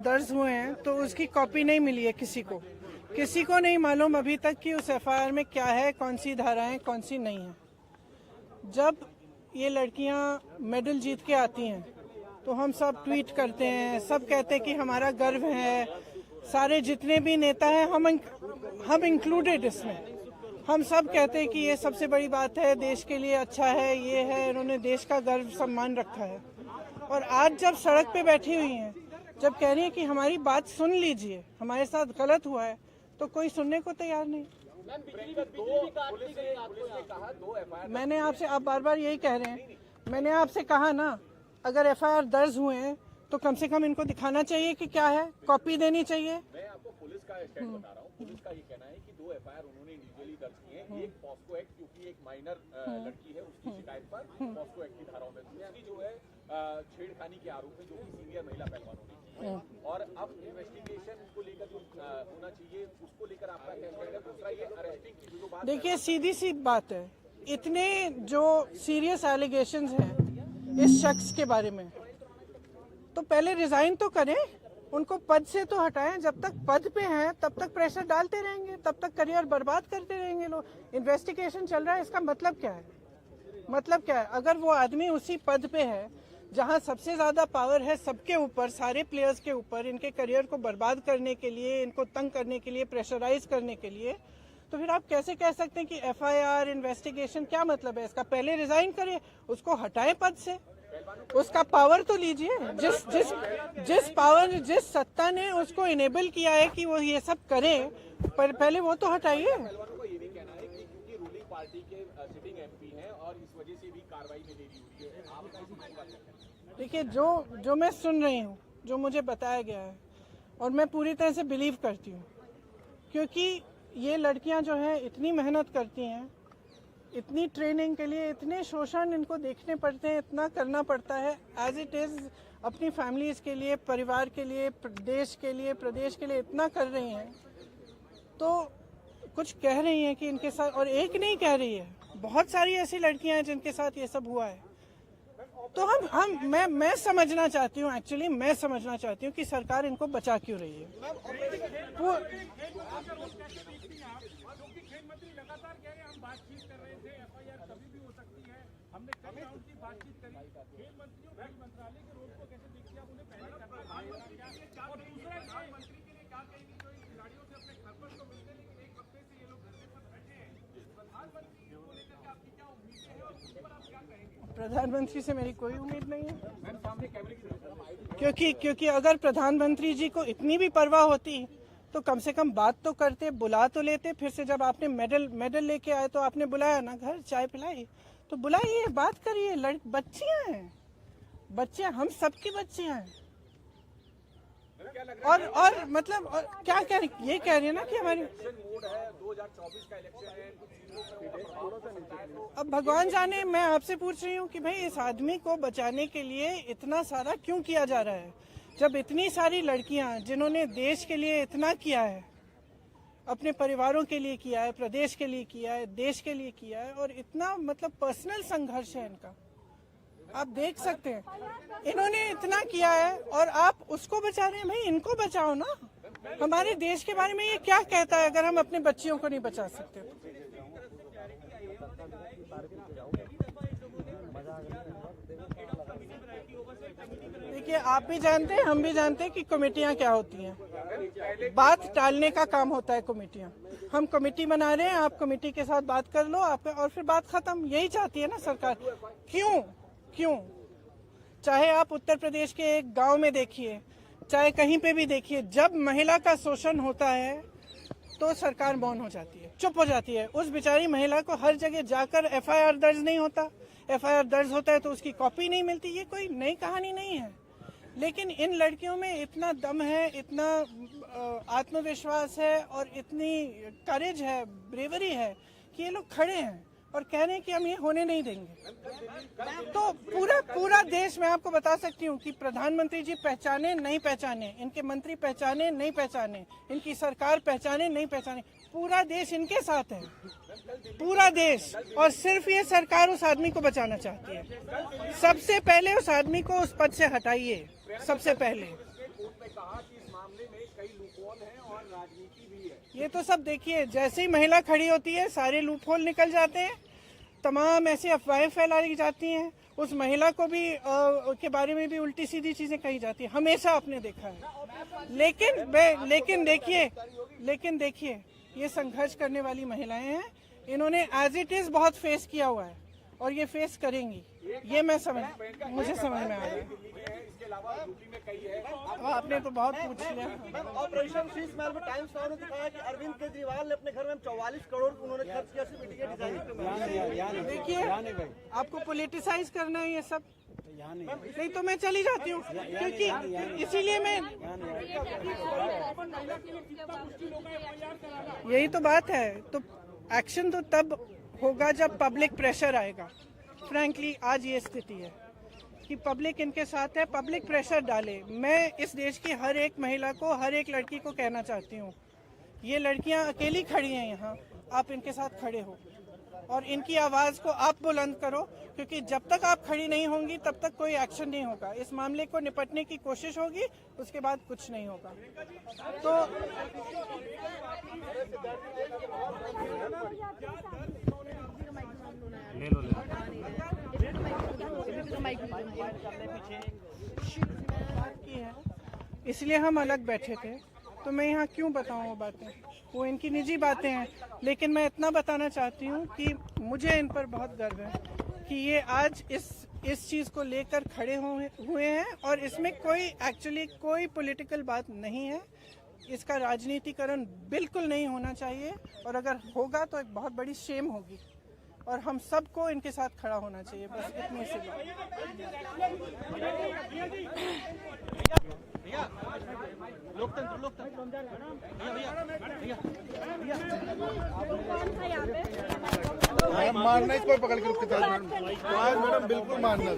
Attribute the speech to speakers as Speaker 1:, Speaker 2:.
Speaker 1: दर्ज हुए हैं तो उसकी कॉपी नहीं मिली है किसी को नहीं मालूम अभी तक कि उस एफआईआर में क्या है, कौन सी धाराएं कौन सी नहीं है। जब ये लड़कियां मेडल जीत के आती हैं तो हम सब ट्वीट करते हैं, सब कहते हैं कि हमारा गर्व है। सारे जितने भी नेता हैं हम इंक्लूडेड इसमें, हम सब कहते हैं कि ये सबसे बड़ी बात है, देश के लिए अच्छा है, ये है, इन्होंने देश का गर्व सम्मान रखा है। और आज जब सड़क पे बैठी हुई हैं, जब कह रही है कि हमारी बात सुन लीजिए, हमारे साथ गलत हुआ है, तो कोई सुनने को तैयार नहीं। मैंने आपसे, आप बार बार यही कह रहे हैं, मैंने आपसे कहा ना, अगर एफआईआर दर्ज हुए हैं तो कम से कम इनको दिखाना चाहिए कि क्या है, कॉपी देनी चाहिए।
Speaker 2: मैं आपको पुलिस का स्टैंड बता रहा हूँ। पुलिस का ये कहना है कि 2 एफआईआर उन्होंने इंडिविजुअली दर्ज किए हैं। एक पॉस्को एक्ट, क्योंकि एक माइनर लड़की है, उसकी शिकायत पर पॉस्को एक्ट की धाराओं में दूसरी जो है छेड़खानी के आरोप में, जो कि सीनियर महिला पहलवानों ने की है। और अब इन्वेस्टिगेशन को लेकर जो होना चाहिए उसको लेकर आपका क्या स्टैंड है? दूसरा ये अरेस्टिंग की जो बात, देखिए
Speaker 1: सीधी सी बात है, इतने जो सीरियस एलिगेशंस हैं इस शख्स के बारे में, तो पहले रिजाइन तो करें, उनको पद से तो हटाएं। जब तक पद पे हैं तब तक प्रेशर डालते रहेंगे, तब तक करियर बर्बाद करते रहेंगे लोग। इन्वेस्टिगेशन चल रहा है, इसका मतलब क्या है? मतलब क्या है? अगर वो आदमी उसी पद पे है जहां सबसे ज्यादा पावर है सबके ऊपर, सारे प्लेयर्स के ऊपर, इनके करियर को बर्बाद करने के लिए, इनको तंग करने के लिए, प्रेशराइज करने के लिए, तो फिर आप कैसे कह सकते हैं कि एफआईआर इन्वेस्टिगेशन? क्या मतलब है इसका? पहले रिजाइन करिए, उसको हटाएं पद से, उसका पावर तो लीजिए। जिस पावर, जिस सत्ता ने उसको इनेबल किया है कि वो ये सब करे, पर पहले वो तो हटाइए।
Speaker 2: पहलवानों को ये भी कहना है कि क्योंकि रूलिंग पार्टी के सिटिंग एमपी हैं और इस वजह से भी कार्रवाई में देरी हुई है। आपका
Speaker 1: देखिए, जो मैं सुन रही हूँ, जो मुझे बताया गया है, और मैं पूरी तरह से बिलीव करती हूँ, क्योंकि ये लड़कियां जो हैं इतनी मेहनत करती हैं, इतनी ट्रेनिंग के लिए, इतने शोषण इनको देखने पड़ते हैं, इतना करना पड़ता है एज इट इज़, अपनी फैमिलीज़ के लिए, परिवार के लिए, देश के लिए, प्रदेश के लिए इतना कर रही हैं, तो कुछ कह रही हैं कि इनके साथ, और एक नहीं कह रही है, बहुत सारी ऐसी लड़कियां हैं जिनके साथ ये सब हुआ है। तो मैं समझना चाहती हूँ, एक्चुअली मैं समझना चाहती हूँ कि सरकार इनको बचा क्यों रही है।
Speaker 3: बातचीत कर रहे थे, एफआईआर कभी भी हो सकती है, हमने कई राउंड की बातचीत करी। खेल मंत्री और खेल मंत्रालय के रोल को कैसे देखिए आप? उन्हें पहले करना क्या, और दूसरा प्रधानमंत्री के लिए क्या कहेंगे जो इन खिलाड़ियों से अपने घर पर तो मिलते, लेकिन एक हफ्ते से ये लोग घर पर बैठे हैं, प्रधानमंत्री को लेकर के आपकी क्या उम्मीदें हैं और उस पर आप क्या कहेंगे?
Speaker 1: प्रधानमंत्री से मेरी कोई उम्मीद नहीं है, क्योंकि अगर प्रधानमंत्री जी को इतनी भी परवाह होती तो कम से कम बात तो करते, बुला तो लेते। फिर से जब आपने मेडल लेके आए तो आपने बुलाया ना, घर चाय पिलाई, तो बुलाइए, बात करिए। बच्चियां हैं, बच्चियां, हम सबकी बच्चियां हैं। और मतलब और क्या कह रही, ये कह रही है ना कि हमारी
Speaker 2: 2024 का इलेक्शन है।
Speaker 1: अब भगवान जाने, मैं आपसे पूछ रही हूँ कि भाई इस आदमी को बचाने के लिए इतना सारा क्यों किया जा रहा है, जब इतनी सारी लड़कियां जिन्होंने देश के लिए इतना किया है, अपने परिवारों के लिए किया है, प्रदेश के लिए किया है, देश के लिए किया है, और इतना मतलब पर्सनल संघर्ष है इनका, आप देख सकते हैं, इन्होंने इतना किया है और आप उसको बचा रहे हैं। भाई इनको बचाओ ना। हमारे देश के बारे में ये क्या कहता है अगर हम अपने बच्चियों को नहीं बचा सकते? देखिए, आप भी जानते हैं, हम भी जानते हैं कि कमेटियां क्या होती हैं। बात टालने का काम होता है कमेटियां। हम कमेटी बना रहे हैं, आप कमेटी के साथ बात कर लो आप, और फिर बात खत्म। यही चाहती है ना सरकार। क्यों? चाहे आप उत्तर प्रदेश के एक गांव में देखिए, चाहे कहीं पे भी देखिए, जब महिला का शोषण होता है तो सरकार मौन हो जाती है, चुप हो जाती है। उस बेचारी महिला को हर जगह जाकर एफआईआर दर्ज नहीं होता, एफआईआर दर्ज होता है तो उसकी कॉपी नहीं मिलती। ये कोई नई कहानी नहीं है, लेकिन इन लड़कियों में इतना दम है, इतना आत्मविश्वास है और इतनी करेज है, ब्रेवरी है कि ये लोग खड़े हैं और कह रहे हैं कि हम ये होने नहीं देंगे। तो पूरा देश, मैं आपको बता सकती हूँ कि प्रधानमंत्री जी पहचाने नहीं पहचाने, इनके मंत्री पहचाने नहीं पहचाने, इनकी सरकार पहचाने नहीं पहचाने, पूरा देश इनके साथ है, पूरा देश। और सिर्फ ये सरकार उस आदमी को बचाना चाहती है। सबसे पहले उस आदमी को उस पद से हटाइए, सबसे पहले।
Speaker 2: मामले में कई लूपहोल हैं और राजनीति भी है।
Speaker 1: ये तो सब देखिए, जैसे ही महिला खड़ी होती है सारे लूपहोल निकल जाते हैं, तमाम ऐसी अफवाहें फैलाई जाती हैं, उस महिला को भी के बारे में भी उल्टी सीधी चीजें कही जाती है, हमेशा आपने देखा है। लेकिन देखिए ये संघर्ष करने वाली महिलाएं हैं, इन्होंने एज इट इज बहुत फेस किया हुआ है और ये फेस करेंगी, ये मुझे समझ में आ रहा है।
Speaker 2: इसके अलावा यूपी में कई है।
Speaker 1: आपने तो बहुत पूछ लिया।
Speaker 4: ऑपरेशन शीश महल में टाइम्स नाउ ने दिखाया कि अरविंद केजरीवाल ने अपने घर में 44 करोड़ उन्होंने खर्च किया सिर्फ इंडिया डिजाइन।
Speaker 1: देखिए आपको पोलिटिसाइज करना है ये सब, नहीं तो मैं चली जाती हूँ, क्योंकि इसीलिए मैं, यही तो बात है। तो एक्शन तो तब होगा जब पब्लिक प्रेशर आएगा। फ्रैंकली आज ये स्थिति है कि पब्लिक इनके साथ है, पब्लिक प्रेशर डाले। मैं इस देश की हर एक महिला को, हर एक लड़की को कहना चाहती हूँ, ये लड़कियाँ अकेली खड़ी हैं यहाँ, आप इनके साथ खड़े हो और इनकी आवाज़ को आप बुलंद करो, क्योंकि जब तक आप खड़ी नहीं होंगी तब तक कोई एक्शन नहीं होगा। इस मामले को निपटने की कोशिश होगी, उसके बाद कुछ नहीं होगा। तो इसलिए हम अलग बैठे थे, तो मैं यहाँ क्यों बताऊँ वो बातें, वो इनकी निजी बातें हैं। लेकिन मैं इतना बताना चाहती हूँ कि मुझे इन पर बहुत गर्व है कि ये आज इस चीज़ को लेकर खड़े हुए हैं और इसमें कोई पॉलिटिकल बात नहीं है। इसका राजनीतिकरण बिल्कुल नहीं होना चाहिए और अगर होगा तो एक बहुत बड़ी शेम होगी और हम सबको इनके साथ खड़ा होना चाहिए। बस इतनी सी बात।
Speaker 5: मारना ही कोई पकड़ के रुक के मैडम बिल्कुल मारना।